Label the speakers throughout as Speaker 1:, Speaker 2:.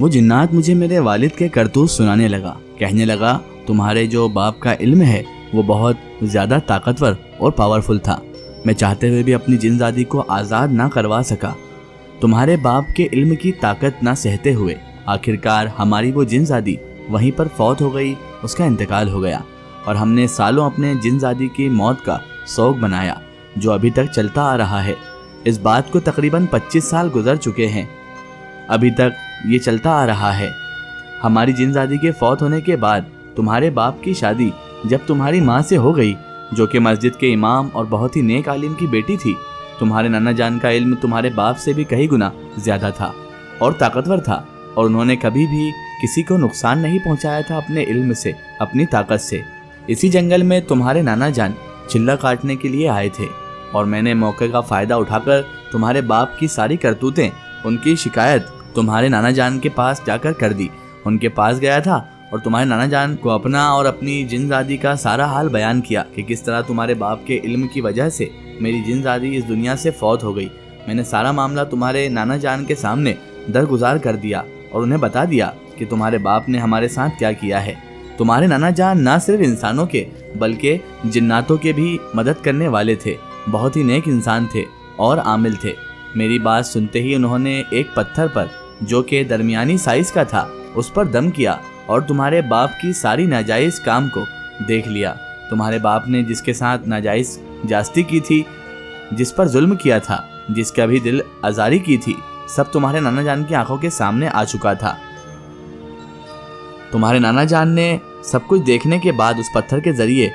Speaker 1: وہ جنات مجھے میرے والد کے کرتوت سنانے لگا. کہنے لگا تمہارے جو باپ کا علم ہے وہ بہت زیادہ طاقتور اور پاورفل تھا. میں چاہتے ہوئے بھی اپنی جن زادی کو آزاد نہ کروا سکا. تمہارے باپ کے علم کی طاقت نہ سہتے ہوئے آخرکار ہماری وہ جن زادی وہیں پر فوت ہو گئی. اس کا انتقال ہو گیا اور ہم نے سالوں اپنے جن زادی کی موت کا سوگ بنایا جو ابھی تک چلتا آ رہا ہے. اس بات کو تقریباً 25 سال گزر چکے ہیں. ابھی تک یہ چلتا آ رہا ہے. ہماری جن زادی کے فوت ہونے کے بعد تمہارے باپ کی شادی جب تمہاری ماں سے ہو گئی جو کہ مسجد کے امام اور بہت ہی نیک عالم کی بیٹی تھی. تمہارے نانا جان کا علم تمہارے باپ سے بھی کئی گنا زیادہ تھا اور طاقتور تھا اور انہوں نے کبھی بھی کسی کو نقصان نہیں پہنچایا تھا اپنے علم سے، اپنی طاقت سے. اسی جنگل میں تمہارے نانا جان چلا کاٹنے کے لیے آئے تھے اور میں نے موقع کا فائدہ اٹھا کر تمہارے باپ کی ساری کرتوتیں، ان کی شکایت تمہارے نانا جان کے پاس جا کر دی. ان کے پاس گیا تھا اور تمہارے نانا جان کو اپنا اور اپنی جن زادی کا سارا حال بیان کیا کہ کس طرح تمہارے باپ کے علم کی وجہ سے میری جن زادی اس دنیا سے فوت ہو گئی. میں نے سارا معاملہ تمہارے نانا جان کے سامنے درگزار کر دیا اور انہیں بتا دیا کہ تمہارے باپ نے ہمارے ساتھ کیا کیا ہے. تمہارے نانا جان نہ صرف انسانوں کے بلکہ جناتوں کے بھی مدد کرنے والے تھے. بہت ہی نیک انسان تھے اور عامل تھے. میری بات سنتے ہی انہوں نے ایک پتھر پر جو کہ درمیانی سائز کا تھا اس پر دم کیا اور تمہارے باپ کی ساری ناجائز کام کو دیکھ لیا. تمہارے باپ نے جس کے ساتھ ناجائز جاستی کی تھی، جس پر ظلم کیا تھا، جس کا بھی دل آزاری کی تھی، سب تمہارے نانا جان کی آنکھوں کے سامنے آ چکا تھا. تمہارے نانا جان نے سب کچھ دیکھنے کے بعد اس پتھر کے ذریعے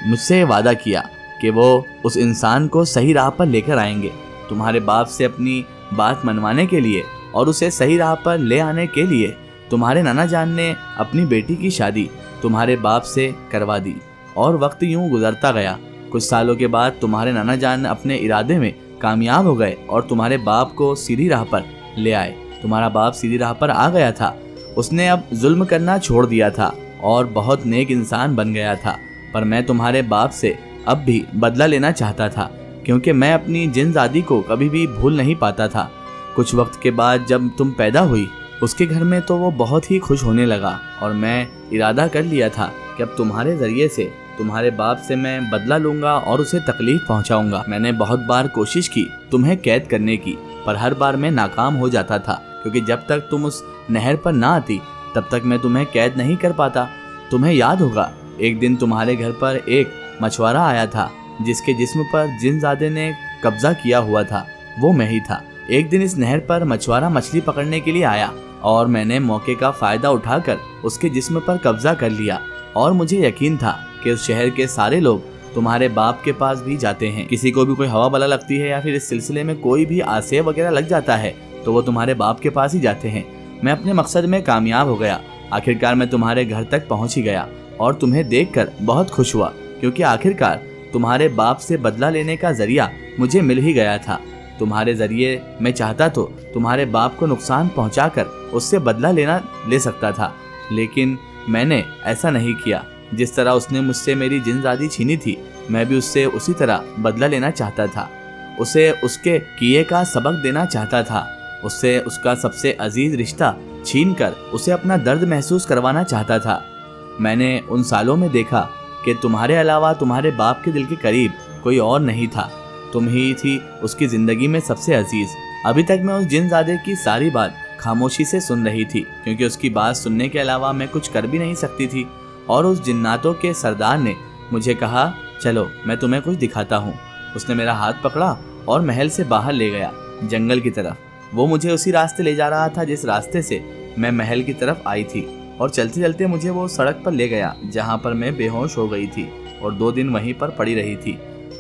Speaker 1: مجھ سے وعدہ کیا کہ وہ اس انسان کو صحیح راہ پر لے کر آئیں گے. تمہارے باپ سے اپنی بات منوانے کے لیے اور اسے صحیح راہ پر لے آنے کے لیے تمہارے نانا جان نے اپنی بیٹی کی شادی تمہارے باپ سے کروا دی. اور وقت یوں گزرتا گیا. کچھ سالوں کے بعد تمہارے نانا جان اپنے ارادے میں کامیاب ہو گئے اور تمہارے باپ کو سیدھی راہ پر لے آئے. تمہارا باپ سیدھی راہ پر آ گیا تھا. اس نے اب ظلم کرنا چھوڑ دیا تھا اور بہت نیک انسان بن گیا تھا. پر میں تمہارے باپ سے اب بھی بدلہ لینا چاہتا تھا کیونکہ میں اپنی جن زادی کو کبھی بھی بھول نہیں پاتا تھا. کچھ وقت کے بعد جب تم پیدا ہوئی اس کے گھر میں تو وہ بہت ہی خوش ہونے لگا اور میں ارادہ کر لیا تھا کہ اب تمہارے ذریعے سے تمہارے باپ سے میں بدلہ لوں گا اور اسے تکلیف پہنچاؤں گا. میں نے بہت بار کوشش کی تمہیں قید کرنے کی پر ہر بار میں ناکام ہو جاتا تھا کیونکہ جب تک تم اس نہر پر نہ آتی تب تک میں تمہیں قید نہیں کر پاتا. تمہیں یاد ہوگا ایک دن تمہارے گھر پر ایک مچھوارا آیا تھا جس کے جسم پر جن زادے نے قبضہ کیا ہوا تھا. وہ میں ہی تھا. ایک دن اس نہر پر مچھوارا مچھلی پکڑنے کے لیے آیا اور میں نے موقع کا فائدہ اٹھا کر اس کے جسم پر قبضہ کر لیا اور مجھے یقین تھا کہ اس شہر کے سارے لوگ تمہارے باپ کے پاس بھی جاتے ہیں. کسی کو بھی کوئی ہوا بلا لگتی ہے یا پھر اس سلسلے میں کوئی بھی آسیب وغیرہ لگ جاتا ہے تو وہ تمہارے باپ کے پاس ہی جاتے ہیں. میں اپنے مقصد میں کامیاب ہو گیا. آخرکار میں تمہارے گھر تک پہنچ ہی گیا اور تمہیں دیکھ کر بہت خوش ہوا کیونکہ آخرکار تمہارے باپ سے بدلہ لینے کا ذریعہ مجھے مل ہی گیا تھا. تمہارے ذریعے میں چاہتا تو تمہارے باپ کو نقصان پہنچا کر اس سے بدلہ لے سکتا تھا لیکن میں نے ایسا نہیں کیا. جس طرح اس نے مجھ سے میری جن زادی چھینی تھی میں بھی اس سے اسی طرح بدلہ لینا چاہتا تھا. اسے اس کے کیے کا سبق دینا چاہتا تھا. اس سے اس کا سب سے عزیز رشتہ چھین کر اسے اپنا درد محسوس کروانا چاہتا تھا. میں نے ان سالوں میں دیکھا کہ تمہارے علاوہ تمہارے باپ کے دل کے قریب کوئی اور نہیں تھا. تم ہی تھی اس کی زندگی میں سب سے عزیز. ابھی تک میں اس جن زادے کی ساری بات خاموشی سے سن رہی تھی کیونکہ اس کی بات سننے کے علاوہ میں کچھ کر بھی نہیں سکتی تھی. اور اس جناتوں کے سردار نے مجھے کہا چلو میں تمہیں کچھ دکھاتا ہوں. اس نے میرا ہاتھ پکڑا اور محل سے باہر لے گیا جنگل کی طرف. وہ مجھے اسی راستے لے جا رہا تھا جس راستے سے میں محل کی طرف آئی تھی اور چلتے چلتے مجھے وہ سڑک پر لے گیا جہاں پر میں بے ہوش ہو گئی تھی اور 2 دن وہیں پر پڑی رہی تھی.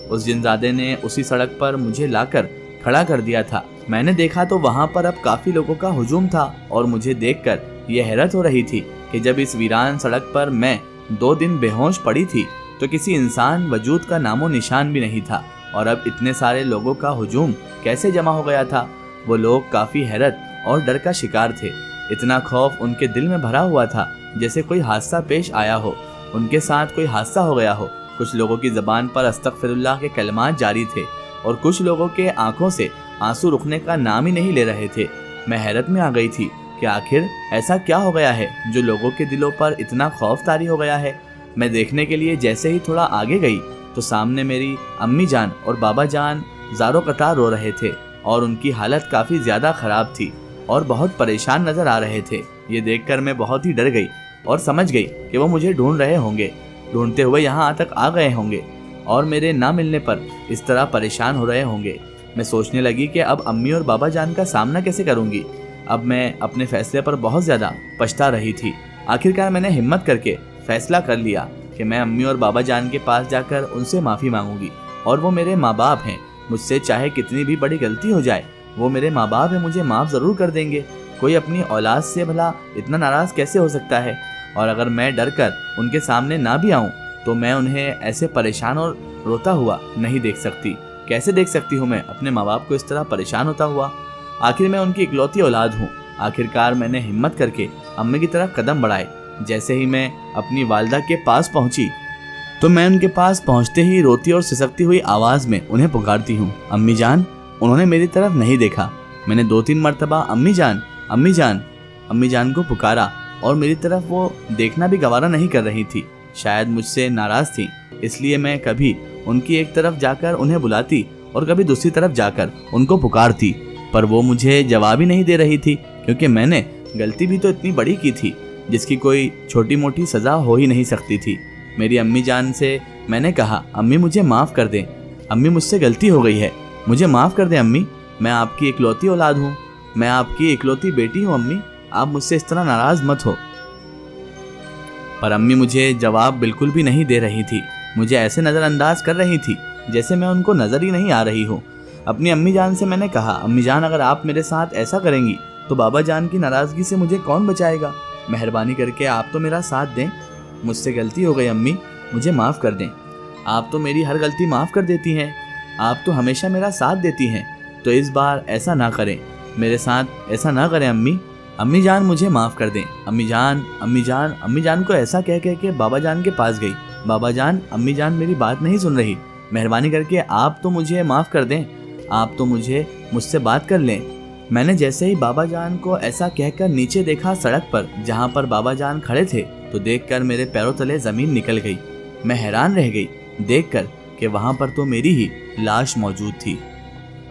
Speaker 1: اس جنزادے نے اسی سڑک پر مجھے لا کر کھڑا کر دیا تھا. میں نے دیکھا تو وہاں پر اب کافی لوگوں کا ہجوم تھا اور مجھے دیکھ کر یہ حیرت ہو رہی تھی کہ جب اس ویران سڑک پر میں 2 دن بے ہوش پڑی تھی تو کسی انسان وجود کا نام و نشان بھی نہیں تھا اور اب اتنے سارے لوگوں کا ہجوم کیسے جمع ہو گیا تھا. وہ لوگ کافی حیرت اور ڈر کا شکار تھے. اتنا خوف ان کے دل میں بھرا ہوا تھا جیسے کوئی حادثہ پیش آیا ہو، ان کے ساتھ کوئی حادثہ ہو گیا ہو. کچھ لوگوں کی زبان پر استغفر اللہ کے کلمات جاری تھے اور کچھ لوگوں کے آنکھوں سے آنسو رکنے کا نام ہی نہیں لے رہے تھے. میں حیرت میں آ گئی تھی کہ آخر ایسا کیا ہو گیا ہے جو لوگوں کے دلوں پر اتنا خوف طاری ہو گیا ہے۔ میں دیکھنے کے لیے جیسے ہی تھوڑا آگے گئی تو سامنے میری امی جان اور بابا جان زاروں قطار رو رہے تھے اور ان کی حالت کافی زیادہ خراب تھی اور بہت پریشان نظر آ رہے تھے۔ یہ دیکھ کر میں بہت ہی ڈر گئی اور سمجھ گئی کہ وہ مجھے ڈھونڈ رہے ہوں گے، ڈھونڈتے ہوئے یہاں تک آ گئے ہوں گے اور میرے نہ ملنے پر اس طرح پریشان ہو رہے ہوں گے۔ میں سوچنے لگی کہ اب امی اور بابا جان کا سامنا کیسے کروں گی۔ اب میں اپنے فیصلے پر بہت زیادہ پچھتا رہی تھی۔ آخرکار میں نے ہمت کر کے فیصلہ کر لیا کہ میں امی اور بابا جان کے پاس جا کر ان سے معافی مانگوں گی، اور وہ میرے ماں باپ ہیں، مجھ سے چاہے کتنی بھی بڑی غلطی ہو جائے وہ میرے ماں باپ ہیں، مجھے معاف ضرور کر دیں گے۔ کوئی اپنی اولاد سے بھلا اتنا ناراض کیسے ہو سکتا ہے؟ اور اگر میں ڈر کر ان کے سامنے نہ بھی آؤں تو میں انہیں ایسے پریشان اور روتا ہوا نہیں دیکھ سکتی۔ کیسے دیکھ سکتی ہوں میں اپنے ماں باپ کو اس طرح پریشان ہوتا ہوا؟ آخر میں ان کی اکلوتی اولاد ہوں۔ آخرکار میں نے ہمت کر کے امی کی طرف قدم بڑھائے۔ جیسے ہی میں اپنی والدہ کے پاس پہنچی تو میں ان کے پاس پہنچتے ہی روتی اور سسکتی ہوئی آواز میں انہیں پکارتی ہوں، امی جان۔ انہوں نے میری طرف نہیں دیکھا۔ میں نے 2-3 مرتبہ امی جان امی جان امی جان کو پکارا اور میری طرف وہ دیکھنا بھی گوارا نہیں کر رہی تھی۔ شاید مجھ سے ناراض تھی، اس لیے میں کبھی ان کی ایک طرف جا کر انہیں بلاتی اور کبھی دوسری طرف جا کر ان کو پکارتی، پر وہ مجھے جواب ہی نہیں دے رہی تھی، کیونکہ میں نے غلطی بھی تو اتنی بڑی کی تھی جس کی کوئی چھوٹی موٹی سزا ہو ہی نہیں سکتی تھی۔ میری امی جان سے میں نے کہا، امی مجھے معاف کر دیں، امی مجھ سے غلطی ہو گئی ہے، مجھے معاف کر دیں امی، میں آپ کی اکلوتی اولاد ہوں، میں آپ کی اکلوتی بیٹی ہوں امی، آپ مجھ سے اس طرح ناراض مت ہو۔ پر امی مجھے جواب بالکل بھی نہیں دے رہی تھی، مجھے ایسے نظر انداز کر رہی تھی جیسے میں ان کو نظر ہی نہیں آ رہی ہوں۔ اپنی امی جان سے میں نے کہا، امی جان اگر آپ میرے ساتھ ایسا کریں گی تو بابا جان کی ناراضگی سے مجھے کون بچائے گا؟ مہربانی کر کے آپ تو میرا ساتھ دیں، مجھ سے غلطی ہو گئی امی، مجھے معاف کر دیں۔ آپ تو میری ہر غلطی معاف کر دیتی ہیں، آپ تو ہمیشہ میرا ساتھ دیتی ہیں، تو اس بار ایسا نہ کریں، میرے ساتھ ایسا نہ کریں امی، امی جان مجھے معاف کر دیں۔ امی جان امی جان امی جان کو ایسا کہہ کے بابا جان کے پاس گئی۔ بابا جان، امی جان میری بات نہیں سن رہی، مہربانی کر کے آپ تو مجھے معاف کر دیں، آپ تو مجھ سے بات کر لیں۔ میں نے جیسے ہی بابا جان کو ایسا کہہ کر نیچے دیکھا سڑک پر جہاں پر بابا جان کھڑے تھے، تو دیکھ کر میرے پیروں تلے زمین نکل گئی۔ میں حیران رہ گئی دیکھ کر کہ وہاں پر تو میری ہی لاش موجود تھی۔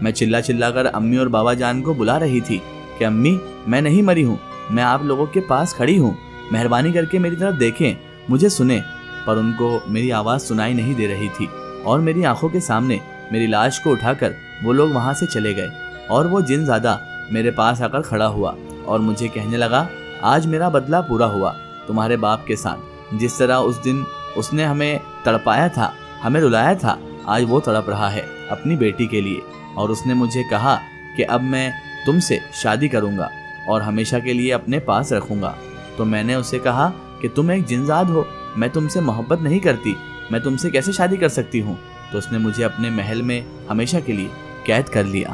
Speaker 1: میں چلا چلا کر امی اور بابا جان کو بلا رہی تھی کہ امی، میں نہیں مری ہوں، میں آپ لوگوں کے پاس کھڑی ہوں، مہربانی کر کے میری طرف دیکھیں، مجھے سنیں۔ پر ان کو میری آواز سنائی نہیں دے رہی تھی اور میری آنکھوں کے سامنے میری لاش کو اٹھا کر وہ لوگ وہاں سے چلے گئے، اور وہ جن زادہ میرے پاس آ کر کھڑا ہوا اور مجھے کہنے لگا، آج میرا بدلہ پورا ہوا تمہارے باپ کے ساتھ، جس طرح اس دن اس نے ہمیں تڑپایا تھا، ہمیں رلایا تھا، آج وہ تڑپ رہا ہے اپنی بیٹی کے لیے، اور اس نے مجھے کہا کہ اب میں تم سے شادی کروں گا اور ہمیشہ کے لیے اپنے پاس رکھوں گا۔ تو میں نے اسے کہا کہ تم ایک جنزاد ہو، میں تم سے محبت نہیں کرتی، میں تم سے کیسے شادی کر سکتی ہوں؟ تو اس نے مجھے اپنے محل میں ہمیشہ کے لیے قید کر لیا۔